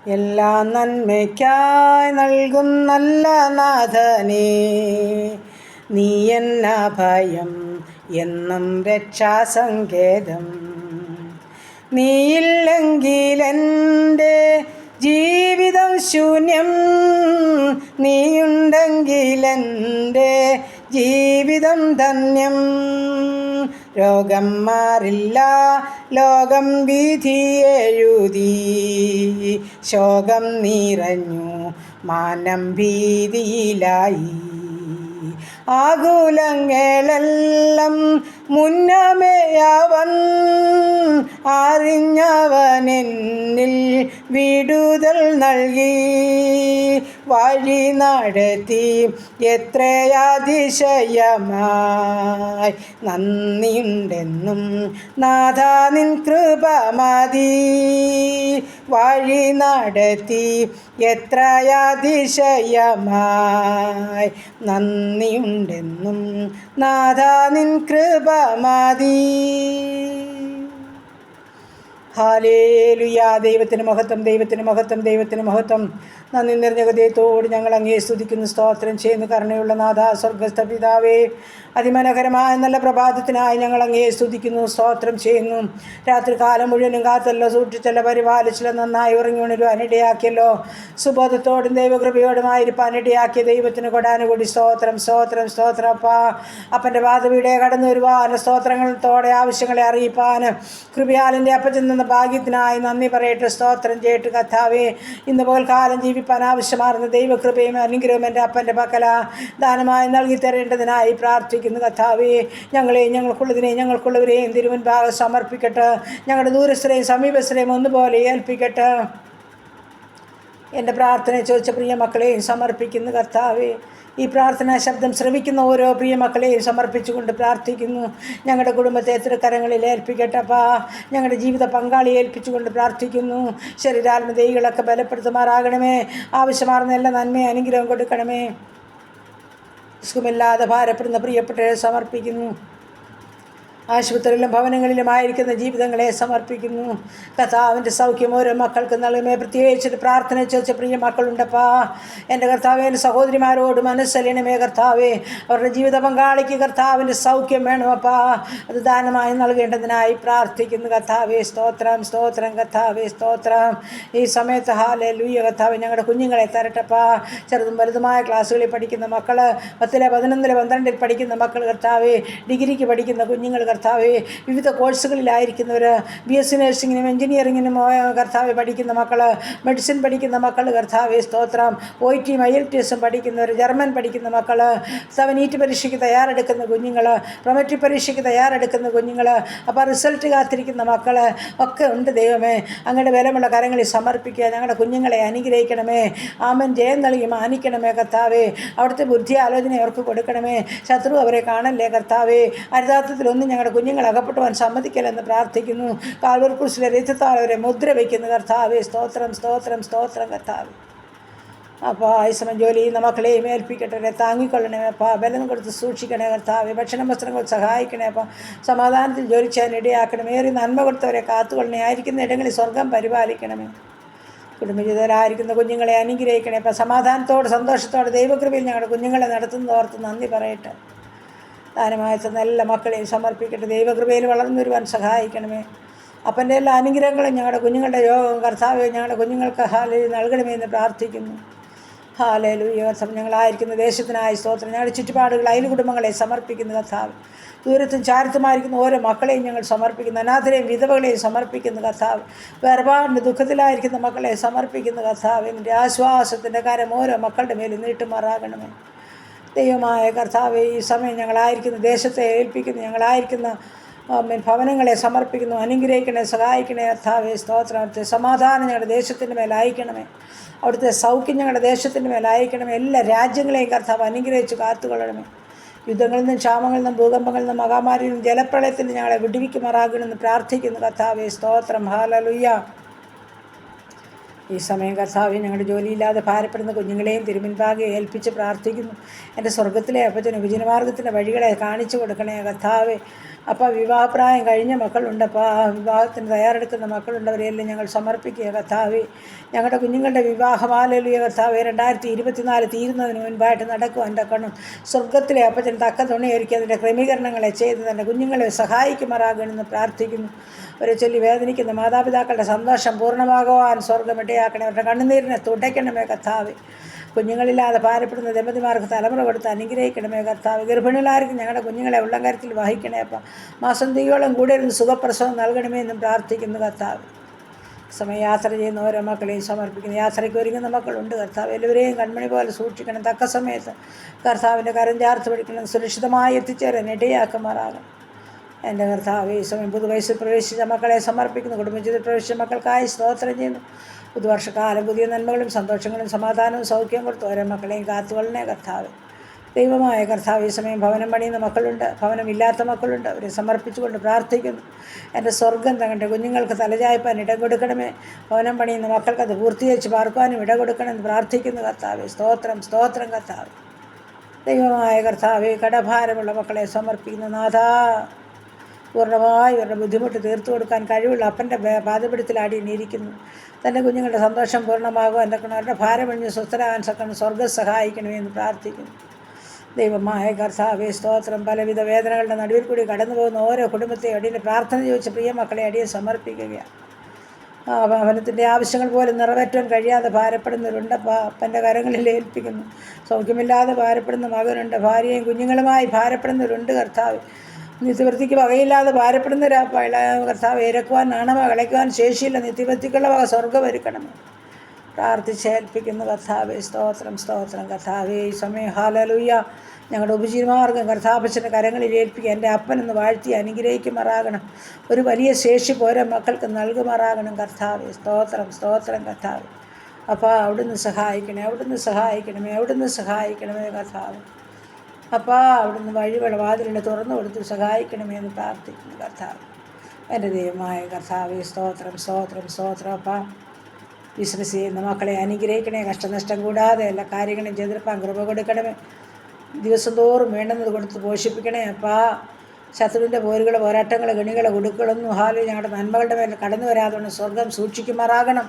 എല്ലാ നന്മയ്ക്കായി നൽകും നല്ല നാഥനേ, നീ എന്ന ഭയം എന്നും രക്ഷാസങ്കേതം. നീയില്ലെങ്കിലെൻ്റെ ജീവിതം ശൂന്യം, നീയുണ്ടെങ്കിലെൻ്റെ ജീവിതം ധന്യം. രോഗം മാറില്ല, ലോകം വിധി എഴുതി, ശോകം നിറഞ്ഞു മാനം ഭീതിയിലായി. ആകുലങ്ങളെല്ലാം മുന്നമേ അവൻ അറിഞ്ഞവനെന്നിൽ വിടുതൽ നൽകി. വഴി നടത്തി എത്രയതിശയമായി, നന്ദിയുണ്ടെന്നും നാഥ നിൻ കൃപ മതി. വഴി നടത്തി എത്രയതിശയമായി, നന്ദിയുണ്ടെന്നും നാഥ നിൻ കൃപ മതി. ഹല്ലേലൂയ. ദൈവത്തിന് മഹത്വം, ദൈവത്തിന് മഹത്വം, ദൈവത്തിന് മഹത്വം. നന്ദി നിറഞ്ഞ ഹൃദയത്തോട് ഞങ്ങൾ അങ്ങയെ സ്തുതിക്കുന്നു, സ്തോത്രം ചെയ്യുന്നു. കരുണയുള്ള നാഥ, സ്വർഗ്ഗസ്ഥ പിതാവേ, അതിമനോഹരമായ നല്ല പ്രഭാതത്തിനായി ഞങ്ങൾ അങ്ങയെ സ്തുതിക്കുന്നു, സ്തോത്രം ചെയ്യുന്നു. രാത്രി കാലം മുഴുവനും കാത്തല്ലോ, സൂക്ഷിച്ചല്ല, പരിപാലിച്ചല്ലോ, നന്നായി ഉറങ്ങി ഉണരുവാൻ ഇടയാക്കിയല്ലോ. സുബോധത്തോടും ദൈവകൃപയോടുമായിരിക്കാൻ ഇടയാക്കിയ ദൈവത്തിന് കൊടാനുകൂടി സ്തോത്രം, സ്തോത്രം, സ്തോത്രം. അപ്പൻ്റെ പാതവിടെ കടന്നു വരുവാൻ, സ്തോത്രങ്ങളത്തോടെ ആവശ്യങ്ങളെ അറിയിപ്പാൻ കൃപയാലിൻ്റെ അപ്പത്തിൽ നിന്ന് ഭാഗ്യത്തിനായി നന്ദി പറയട്ടെ, സ്തോത്രം ചെയ്യട്ടെ. കർത്താവേ, ഇന്ന് പോൽക്കാലം ജീവിപ്പാൻ ആവശ്യമാർന്ന ദൈവകൃപയും അനുഗ്രഹവും എൻ്റെ അപ്പൻ്റെ പക്കല ദാനമായി നൽകി തരേണ്ടതിനായി പ്രാർത്ഥിക്കുന്നു. കർത്താവേ, ഞങ്ങളെയും ഞങ്ങൾക്കുള്ളതിനെയും ഞങ്ങൾക്കുള്ളവരെയും തിരുമുൻപാകെ സമർപ്പിക്കട്ടെ. ഞങ്ങളുടെ ദൂരസ്ഥരെയും സമീപസ്ഥരെയും ഒന്നുപോലെ ഏൽപ്പിക്കട്ടെ. എൻ്റെ പ്രാർത്ഥന ചോദിച്ച പ്രിയ മക്കളെയും സമർപ്പിക്കുന്നു. കർത്താവേ, ഈ പ്രാർത്ഥനാ ശബ്ദം ശ്രവിക്കുന്ന ഓരോ പ്രിയ മക്കളെയും സമർപ്പിച്ചുകൊണ്ട് പ്രാർത്ഥിക്കുന്നു. ഞങ്ങളുടെ കുടുംബത്തെ തൃക്കരങ്ങളിൽ ഏൽപ്പിക്കട്ടപ്പാ. ഞങ്ങളുടെ ജീവിത പങ്കാളിയെ ഏൽപ്പിച്ചുകൊണ്ട് പ്രാർത്ഥിക്കുന്നു. ശരീരാത്മദേഹികളൊക്കെ ബലപ്പെടുത്തുമാറാകണമേ. ആവശ്യമാർന്ന എല്ലാ നന്മയും അനുഗ്രഹം കൊടുക്കണമേ. സുഖമില്ലാതെ ഭാരപ്പെടുന്ന പ്രിയപ്പെട്ടവരെ സമർപ്പിക്കുന്നു. ആശുപത്രിയിലും ഭവനങ്ങളിലുമായിരിക്കുന്ന ജീവിതങ്ങളെ സമർപ്പിക്കുന്നു. കർത്താവിൻ്റെ സൗഖ്യം ഓരോ മക്കൾക്ക് നൽകുമേ. പ്രത്യേകിച്ച് പ്രാർത്ഥന ചോദിച്ച പ്രിയ മക്കളുണ്ടപ്പാ. എൻ്റെ കർത്താവേ, എൻ്റെ സഹോദരിമാരോട് മനസ്സലിയണമേ. കർത്താവേ, അവരുടെ ജീവിത പങ്കാളിക്ക് കർത്താവിൻ്റെ സൗഖ്യം വേണമപ്പാ. അത് ദാനമായി നൽകേണ്ടതിനായി പ്രാർത്ഥിക്കുന്നു. കർത്താവേ, സ്തോത്രം, സ്തോത്രം. കർത്താവേ, സ്തോത്രം. ഈ സമയത്ത് ഹല്ലേലൂയ. കർത്താവേ, ഞങ്ങളുടെ കുഞ്ഞുങ്ങളെ തരട്ടപ്പാ. ചെറുതും വലുതുമായ ക്ലാസ്സുകളിൽ പഠിക്കുന്ന മക്കൾ, 10, 11, 12 പഠിക്കുന്ന മക്കൾ, കർത്താവേ, ഡിഗ്രിക്ക് പഠിക്കുന്ന കുഞ്ഞുങ്ങൾ, കർത്താവേ, വിവിധ കോഴ്സുകളിലായിരിക്കുന്നവർ, BSc നഴ്സിങ്ങിനും എഞ്ചിനീയറിങ്ങിനും കർത്താവെ പഠിക്കുന്ന മക്കൾ, മെഡിസിൻ പഠിക്കുന്ന മക്കൾ, കർത്താവെ സ്തോത്രം. OIT IELTS പഠിക്കുന്നവർ, ജർമ്മൻ പഠിക്കുന്ന മക്കൾ, നീറ്റ് പരീക്ഷയ്ക്ക് തയ്യാറെടുക്കുന്ന കുഞ്ഞുങ്ങൾ, പ്രൊമറ്ററി പരീക്ഷയ്ക്ക് തയ്യാറെടുക്കുന്ന കുഞ്ഞുങ്ങൾ, അപ്പോൾ റിസൾട്ട് കാത്തിരിക്കുന്ന മക്കൾ ഒക്കെ ഉണ്ട്. ദൈവമേ, അങ്ങയുടെ ബലമുള്ള കരങ്ങളിൽ സമർപ്പിക്കുക. ഞങ്ങളുടെ കുഞ്ഞുങ്ങളെ അനുഗ്രഹിക്കണമേ. ആമൻ. ജയം നൽകി മാനിക്കണമേ. കർത്താവേ, അവിടുത്തെ ബുദ്ധി ആലോചന അവർക്ക് കൊടുക്കണമേ. ശത്രു അവരെ കാണല്ലേ. കർത്താവേ, അരുതാർത്ഥത്തിലൊന്നും ഞങ്ങളുടെ കുഞ്ഞുങ്ങൾ അകപ്പെട്ടുവാൻ സമ്മതിക്കലെന്ന് പ്രാർത്ഥിക്കുന്നു. കാൽവരി ക്രൂശിലെ രക്തത്താൽ അവരെ മുദ്ര വയ്ക്കുന്നു. കർത്താവേ, സ്തോത്രം, സ്തോത്രം, സ്തോത്രം. കർത്താവേ, അപ്പോൾ ആയുസ്സമം ജോലി ചെയ്യുന്ന മക്കളെയും ഏൽപ്പിക്കട്ടെ. താങ്ങിക്കൊള്ളണേ അപ്പം. ബലം കൊടുത്ത് സൂക്ഷിക്കണേ. കർത്താവേ, ഭക്ഷണം വസ്ത്രങ്ങൾ സഹായിക്കണേ. അപ്പം സമാധാനത്തിൽ ജോലി ചെയ്യാൻ ഇടയാക്കണമേ. ഏറി നന്മ കൊടുത്തവരെ കാത്തുകൊള്ളണേ. ആയിരിക്കുന്ന ഇടങ്ങളിൽ സ്വർഗം പരിപാലിക്കണമേ. കുടുംബജീവിതരായിരിക്കുന്ന കുഞ്ഞുങ്ങളെ അനുഗ്രഹിക്കണേ. അപ്പം സമാധാനത്തോട് സന്തോഷത്തോടെ ദൈവകൃപയിൽ ഞങ്ങളുടെ കുഞ്ഞുങ്ങളെ നടത്തുന്നതോർത്ത് നന്ദി പറയട്ടെ. ദാനമായി തന്ന എല്ലാ മക്കളെയും സമർപ്പിക്കട്ടെ. ദൈവകൃപയിൽ വളർന്നു വരുവാൻ സഹായിക്കണമേ. അപ്പൻ്റെ എല്ലാ അനുഗ്രഹങ്ങളും ഞങ്ങളുടെ കുഞ്ഞുങ്ങളുടെ യോഗം കർത്താവേ ഞങ്ങളുടെ കുഞ്ഞുങ്ങൾക്ക് നൽകണമേ എന്ന് പ്രാർത്ഥിക്കുന്നു. ഹല്ലേലൂയ. ഞങ്ങളായിരിക്കുന്ന ദേശത്തിനായി സ്തോത്രം. ഞങ്ങളുടെ ചുറ്റുപാടുകൾ അയൽ കുടുംബങ്ങളെ സമർപ്പിക്കുന്നു. കർത്താവ്, ദൂരത്തും ചാരത്തുമായിരിക്കുന്ന ഓരോ മക്കളെയും ഞങ്ങൾ സമർപ്പിക്കുന്നു. അനാഥരെയും വിധവകളെയും സമർപ്പിക്കുന്നു. കർത്താവ്, വേർപാടിൻ്റെ ദുഃഖത്തിലായിരിക്കുന്ന മക്കളെ സമർപ്പിക്കുന്നു. കർത്താവ്, എൻ്റെ ആശ്വാസത്തിൻ്റെ കാര്യം ഓരോ മക്കളുടെ മേലും നീട്ടുമാറാകണമേ. ദൈവമായ കർത്താവെ, ഈ സമയം ഞങ്ങളായിരിക്കുന്ന ദേശത്തെ ഏൽപ്പിക്കുന്നു. ഞങ്ങളായിരിക്കുന്ന ഭവനങ്ങളെ സമർപ്പിക്കുന്നു. അനുഗ്രഹിക്കണേ, സഹായിക്കണേ. കർത്താവെ, സ്തോത്രം. അവിടുത്തെ സമാധാനം ഞങ്ങളുടെ ദേശത്തിൻ്റെ മേൽ അയക്കണമേ. അവിടുത്തെ സൗഖ്യം ഞങ്ങളുടെ ദേശത്തിൻ്റെ മേൽ അയക്കണമേ. എല്ലാ രാജ്യങ്ങളെയും കർത്താവ് അനുഗ്രഹിച്ച് കാത്തുകൊള്ളണമേ. യുദ്ധങ്ങളിൽ നിന്നും, ക്ഷാമങ്ങളിൽ നിന്നും, ഭൂകമ്പങ്ങളിൽ നിന്നും, മഹാമാരിയിൽ നിന്നും, ജലപ്രളയത്തിൽ നിന്ന് ഞങ്ങളെ വിടുവിക്കുമാറാകണമെന്ന് പ്രാർത്ഥിക്കുന്നു. കർത്താവെ, സ്തോത്രം. ഹല്ലേലൂയ. ഈ സമയം കർത്താവെ, ഞങ്ങളുടെ ജോലിയില്ലാതെ ഭാരപ്പെടുന്ന കുഞ്ഞുങ്ങളെയും തിരുമുൻപാകെ ഏൽപ്പിച്ച് പ്രാർത്ഥിക്കുന്നു. എൻ്റെ സ്വർഗ്ഗത്തിലെ അപ്പച്ചന് വിജയമാർഗ്ഗത്തിൻ്റെ വഴികളെ കാണിച്ചു കൊടുക്കണേ. കർത്താവെ, അപ്പോൾ വിവാഹപ്രായം കഴിഞ്ഞ മക്കളുണ്ട്, അപ്പോൾ ആ വിവാഹത്തിന് തയ്യാറെടുക്കുന്ന മക്കളുണ്ട്, അവരെല്ലാം ഞങ്ങൾ സമർപ്പിക്കുക കർത്താവേ. ഞങ്ങളുടെ കുഞ്ഞുങ്ങളുടെ വിവാഹം ഹല്ലേലൂയ കർത്താവേ 2024 തീരുന്നതിന് മുൻപായിട്ട് നടക്കുവാൻ തക്കണം സ്വർഗത്തിലെ അപ്പച്ചൻ തക്ക തുണയൊരുക്കി അതിൻ്റെ ക്രമീകരണങ്ങളെ ചെയ്ത് തന്നെ കുഞ്ഞുങ്ങളെ സഹായിക്കുമാറാകണമെന്ന് പ്രാർത്ഥിക്കുന്നു. അവരെ ചൊല്ലി വേദനിക്കുന്ന മാതാപിതാക്കളുടെ സന്തോഷം പൂർണ്ണമാകുവാൻ സ്വർഗ്ഗം ഇടയാക്കണേ. അവരുടെ കണ്ണുനീരിനെ തുടയ്ക്കണമേ കർത്താവേ. കുഞ്ഞുങ്ങളില്ലാതെ ഭാരപ്പെടുന്ന ദമ്പതിമാർക്ക് തലമുറ കൊടുത്ത് അനുഗ്രഹിക്കണമേ കർത്താവ്. ഗർഭിണികളായിരിക്കും ഞങ്ങളുടെ കുഞ്ഞുങ്ങളെ ഉള്ളംകരത്തിൽ വഹിക്കണേ അപ്പം. മാസം തീയോളം കൂടെ ഇരുന്ന് സുഖപ്രസവം നൽകണമേ എന്നും പ്രാർത്ഥിക്കുന്നു കർത്താവ്. സമയം യാത്ര ചെയ്യുന്ന ഓരോ മക്കളെയും സമർപ്പിക്കുന്നു. യാത്രയ്ക്ക് ഒരുങ്ങുന്ന മക്കളുണ്ട് കർത്താവ്. എല്ലാവരെയും കൺമണി പോലെ സൂക്ഷിക്കണം. തക്ക സമയത്ത് കർത്താവിൻ്റെ കരം ചേർത്ത് പിടിക്കണം. സുരക്ഷിതമായി എത്തിച്ചേരാൻ ഇടയാക്കുമാറാകണം എൻ്റെ കർത്താവ്. ഈ സമയം പുതുവയസ്സിൽ പ്രവേശിച്ച മക്കളെ സമർപ്പിക്കുന്നു. കുടുംബജീവിതത്തിൽ പ്രവേശിച്ച മക്കൾക്കായി സ്തോത്രം ചെയ്യുന്നു. പുതുവർഷക്കാലം പുതിയ നന്മകളും സന്തോഷങ്ങളും സമാധാനവും സൗഖ്യവും കൊടുത്ത് ഓരോ മക്കളെയും കാത്തുകൊള്ളണേ കർത്താവ്. ദൈവമായ കർത്താവ്. ഈ സമയം ഭവനം പണിയുന്ന മക്കളുണ്ട്, ഭവനമില്ലാത്ത മക്കളുണ്ട്, അവരെ സമർപ്പിച്ചുകൊണ്ട് പ്രാർത്ഥിക്കുന്നു. എൻ്റെ സ്വർഗം തങ്ങളുടെ കുഞ്ഞുങ്ങൾക്ക് തലചായ്പാൻ ഇടം കൊടുക്കണമേ. ഭവനം പണിയുന്ന മക്കൾക്ക് അത് പൂർത്തീകരിച്ച് പാർക്കാനും ഇട കൊടുക്കണമെന്ന് പ്രാർത്ഥിക്കുന്നു കർത്താവെ. സ്തോത്രം സ്തോത്രം കർത്താവ്. ദൈവമായ കർത്താവെ, കടഭാരമുള്ള മക്കളെ സമർപ്പിക്കുന്ന നാഥാ, പൂർണ്ണമായി അവരുടെ ബുദ്ധിമുട്ട് തീർത്തു കൊടുക്കാൻ കഴിവുള്ള അപ്പൻ്റെ പാദപിടത്തിൽ അടിയിരിക്കുന്നു. തൻ്റെ കുഞ്ഞുങ്ങളുടെ സന്തോഷം പൂർണ്ണമാകുവാൻ തക്കണം, അവരുടെ ഭാരമണിഞ്ഞ് സ്വസ്ഥരാകാൻ തക്കണം സ്വർഗ്ഗം സഹായിക്കണമെന്ന് പ്രാർത്ഥിക്കുന്നു. ദൈവമായ കർത്താവേ സ്തോത്രം. പലവിധ വേദനകളുടെ നടുവിൽ കൂടി കടന്നു പോകുന്ന ഓരോ കുടുംബത്തെയും അടിയിൽ പ്രാർത്ഥന ചോദിച്ച പ്രിയ മക്കളെ അടിയെ സമർപ്പിക്കുകയാണ്. ഭവനത്തിൻ്റെ ആവശ്യങ്ങൾ പോലും നിറവേറ്റാൻ കഴിയാതെ ഭാരപ്പെടുന്നവരുണ്ട്, അപ്പൻ്റെ കരങ്ങളിൽ ഏൽപ്പിക്കുന്നു. സൗഖ്യമില്ലാതെ ഭാരപ്പെടുന്ന മകനുണ്ട്, ഭാര്യയും കുഞ്ഞുങ്ങളുമായി ഭാരപ്പെടുന്നവരുണ്ട് കർത്താവ്. നിത്യവൃത്തിക്ക് വകയില്ലാതെ ഭാരപ്പെടുന്നവരാ കർത്താവ്. ഇരക്കുവാൻ നാണമ കളയ്ക്കുവാൻ ശേഷിയില്ല, നിത്യവൃത്തിക്കുള്ള വക സ്വർഗ്ഗം ഒരുക്കണമേ പ്രാർത്ഥിച്ചേൽപ്പിക്കുന്നു കർത്താവേ. സ്തോത്രം സ്തോത്രം കർത്താവേ. ഈ സമയം ഹല്ലേലൂയ ഞങ്ങളുടെ ഉപജീവമാർഗം കർത്താപ്പച്ചൻ്റെ കരങ്ങളിൽ ഏൽപ്പിക്കുക. എൻ്റെ അപ്പനെന്ന് വാഴ്ത്തി അനുഗ്രഹിക്കുമാറാകണം. ഒരു വലിയ ശേഷി ഓരോ മക്കൾക്ക് നൽകുമാറാകണം കർത്താവേ. സ്തോത്രം സ്തോത്രം കർത്താവേ. അപ്പോൾ അവിടുന്ന് സഹായിക്കണേ, അവിടുന്ന് സഹായിക്കണമേ, അവിടുന്ന് സഹായിക്കണമേ കർത്താവ്. അപ്പോൾ അവിടുന്ന് വഴിവെള വാതിലിനെ തുറന്നു കൊടുത്ത് സഹായിക്കണമേ എന്ന് പ്രാർത്ഥിക്കുന്നു കർത്താവ്. എൻ്റെ ദൈവമായ കർത്താവേ സ്തോത്രം സ്തോത്രം സ്തോത്രം. അപ്പം ബിസിനസ് ചെയ്യുന്ന മക്കളെ അനുഗ്രഹിക്കണേ. കഷ്ടനഷ്ടം കൂടാതെ എല്ലാ കാര്യങ്ങളും ചെയ്തെടുപ്പാൻ കൃപ കൊടുക്കണമേ. ദിവസം തോറും വേണ്ടുന്നത് കൊടുത്ത് പോഷിപ്പിക്കണേ. അപ്പോൾ ശത്രുവിൻ്റെ പോരുകൾ പോരാട്ടങ്ങൾ ഗണികൾ കൊടുക്കളൊന്നും ഞങ്ങളുടെ നന്മകളുടെ മേലെ കടന്നു വരാതെ സ്വർഗം സൂക്ഷിക്കുമാറാകണം.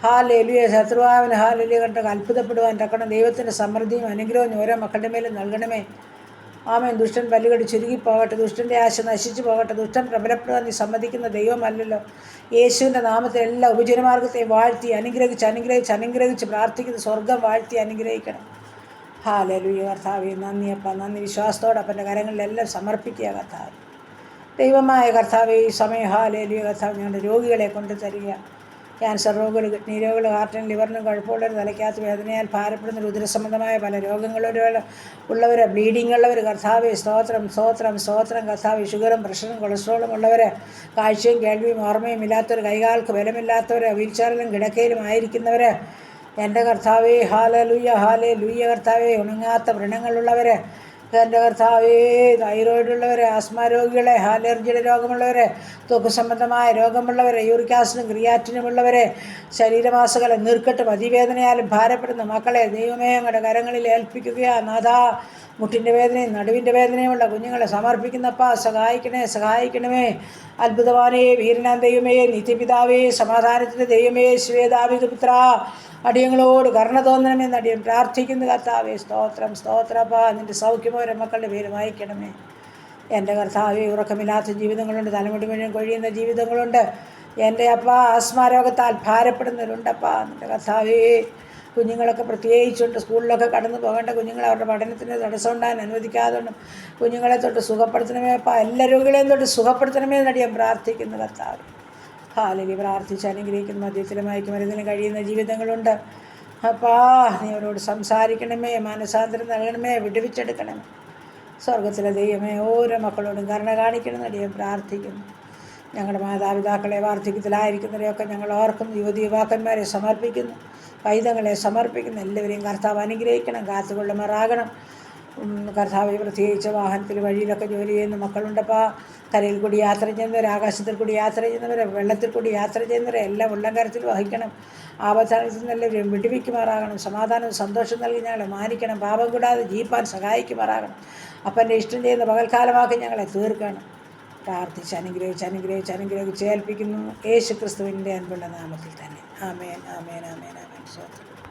ഹല്ലേലൂയ. ശത്രുവാവിന് ഹല്ലേലൂയ കണ്ട് അത്ഭുതപ്പെടുവാൻ തക്കണം ദൈവത്തിൻ്റെ സമൃദ്ധിയും അനുഗ്രഹവും ഓരോ മക്കളുടെ മേലും നൽകണമേ. ആമേൻ. ദുഷ്ടൻ പല്ലുകടി ചുരുങ്ങിപ്പോകട്ടെ, ദുഷ്ടൻ്റെ ആശ നശിച്ചു പോകട്ടെ. ദുഷ്ടൻ പ്രബലപ്പെടുവാൻ നീ സമ്മതിക്കുന്ന ദൈവമല്ലല്ലോ. യേശുവിൻ്റെ നാമത്തിൽ എല്ലാ ഉപജനമാർഗത്തെയും വാഴ്ത്തി അനുഗ്രഹിച്ച് പ്രാർത്ഥിക്കുന്ന സ്വർഗം വാഴ്ത്തി അനുഗ്രഹിക്കണം. ഹല്ലേലൂയ കർത്താവേ. നന്ദി അപ്പ, നന്ദി. വിശ്വാസത്തോടെ അപ്പൻ്റെ കരങ്ങളിലെല്ലാം സമർപ്പിക്കുക കർത്താവ്. ദൈവമായ കർത്താവേ, ഈ സമയം ഹല്ലേലൂയ കർത്താവ് ഞങ്ങളുടെ രോഗികളെ കൊണ്ട് തരിക. ക്യാൻസർ രോഗികൾ, കിഡ്നി രോഗികൾ, ഹാർട്ടിനും ലിവറിനും കുഴപ്പമുള്ളവർ, തലയ്ക്കകത്ത് വേദനയാൽ ഭാരപ്പെടുന്ന ഉദരസംബന്ധമായ പല രോഗങ്ങളുള്ളവർ, ബ്ലീഡിംഗ് ഉള്ളവർ കർത്താവേ സ്തോത്രം സ്തോത്രം സ്തോത്രം കർത്താവേ. ഷുഗറും പ്രഷറും കൊളസ്ട്രോളും ഉള്ളവർ, കാഴ്ചയും കേൾവിയും ഓർമ്മയും ഇല്ലാത്തവർ, കൈകാൽക്ക് ബലമില്ലാത്തവർ, വീൽചെയറിലും കിടക്കയിലും ആയിരിക്കുന്നവർ, എൻ്റെ കർത്താവേ ഹല്ലേലൂയ ഹല്ലേലൂയ കർത്താവേ. ഉണങ്ങാത്ത വ്രണങ്ങളുള്ളവർ, എൻ്റെ കർത്താവേ, തൈറോയിഡുള്ളവർ, ആസ്മ രോഗികൾ, അലർജിയുടെ രോഗമുള്ളവർ, ത്വക്ക് സംബന്ധമായ രോഗമുള്ളവർ, യൂറിക് ആസിഡും ക്രിയാറ്റിനുമുള്ളവർ, ശരീരമാസകലം നീർക്കെട്ടും അതിവേദനയാലും ഭാരപ്പെടുന്ന മക്കളെ ദൈവമേ അങ്ങയുടെ കരങ്ങളിൽ ഏൽപ്പിക്കുകയാണ് നാഥാ. മുട്ടിൻ്റെ വേദനയും നടുവിൻ്റെ വേദനയുമുള്ള കുഞ്ഞുങ്ങളെ സമർപ്പിക്കുന്നപ്പാ, സഹായിക്കണമേ. അത്ഭുതവാനേ, വീരനാം ദൈവമേ, നിത്യപിതാവേ, സമാധാനത്തിൻ്റെ ദൈവമേ, ശ്വേതാവിപുത്ര, അടിയങ്ങളോട് കരുണ തോന്നണമെന്ന് അടിയൻ പ്രാർത്ഥിക്കുന്നു കർത്താവേ. സ്തോത്രം സ്തോത്രപ്പാ. നിൻ്റെ സൗഖ്യമോ മക്കളുടെ പേര് വായിക്കണമേ. എൻ്റെ കർത്താവേ, ഉറക്കമില്ലാത്ത ജീവിതങ്ങളുണ്ട്, തലമുടി മുഴുവൻ കൊഴിയുന്ന ജീവിതങ്ങളുണ്ട്. എൻ്റെ അപ്പ ആസ്മാരോഗത്താൽ ഭാരപ്പെടുന്നവരുണ്ടപ്പാ. നിൻ്റെ കർത്താവേ, കുഞ്ഞുങ്ങളൊക്കെ പ്രത്യേകിച്ചുണ്ട്. സ്കൂളിലൊക്കെ കടന്നു പോകേണ്ട കുഞ്ഞുങ്ങൾ അവരുടെ പഠനത്തിന് തടസ്സം ഉണ്ടാകാൻ അനുവദിക്കാതുകൊണ്ടും കുഞ്ഞുങ്ങളെ തൊട്ട് സുഖപ്പെടുത്തണമേ അപ്പാ. എല്ലാ രോഗികളെയും തൊട്ട് സുഖപ്പെടുത്തണമേ എന്ന് അടിയൻ പ്രാർത്ഥിക്കുന്നു കർത്താവേ. ഹാലലി പ്രാർത്ഥിച്ച് അനുഗ്രഹിക്കുന്ന മധ്യത്തിലും മയക്കുമരുന്നിലും കഴിയുന്ന ജീവിതങ്ങളുണ്ട്. അപ്പാ, നീ അവരോട് സംസാരിക്കണമേ, മാനസാന്തരം നൽകണമേ, വിടുവിച്ചെടുക്കണമേ. സ്വർഗത്തിലെ ദൈവമേ, ഓരോ മക്കളോടും കരുണ കാണിക്കണമെന്ന് അടിയൻ പ്രാർത്ഥിക്കുന്നു. ഞങ്ങളുടെ മാതാപിതാക്കളെ വാർദ്ധക്യത്തിലായിരിക്കുന്നവരെയൊക്കെ ഞങ്ങൾ ഓർക്കുന്നു. യുവവാക്കന്മാരെ സമർപ്പിക്കുന്നു, പൈതങ്ങളെ സമർപ്പിക്കുന്നു. എല്ലാവരെയും കർത്താവ് അനുഗ്രഹിക്കണം, കാത്തുകൊള്ളുമാറാകണം കർത്താവ്. പ്രത്യേകിച്ച് വാഹനത്തിൽ വഴിയിലൊക്കെ ജോലി ചെയ്യുന്ന മക്കളുണ്ടപ്പാ. കരയിൽ കൂടി യാത്ര ചെയ്യുന്നവർ, ആകാശത്തിൽ കൂടി യാത്ര ചെയ്യുന്നവർ, വെള്ളത്തിൽ കൂടി യാത്ര ചെയ്യുന്നവരെ എല്ലാം ഉള്ളംകരത്തിൽ വഹിക്കണം. ആപത്താനത്തിൽ നിന്നെല്ലാവരും വിടുവിക്കുമാറാകണം. സമാധാനവും സന്തോഷം നൽകി ഞങ്ങളെ മാനിക്കണം. പാപം കൂടാതെ ജീവിപ്പാൻ സഹായിക്കുമാറാകണം. അപ്പൻ്റെ ഇഷ്ടം ചെയ്യുന്ന പകൽക്കാലമാക്കി ഞങ്ങളെ തീർക്കണം. പ്രാർത്ഥിച്ച് അനുഗ്രഹിച്ച് ഏൽപ്പിക്കുന്നു യേശു ക്രിസ്തുവിൻ്റെ അൻപുള്ള നാമത്തിൽ തന്നെ. ആമേൻ ആമേൻ ആമേൻ ആമേൻ. സ്വന്തം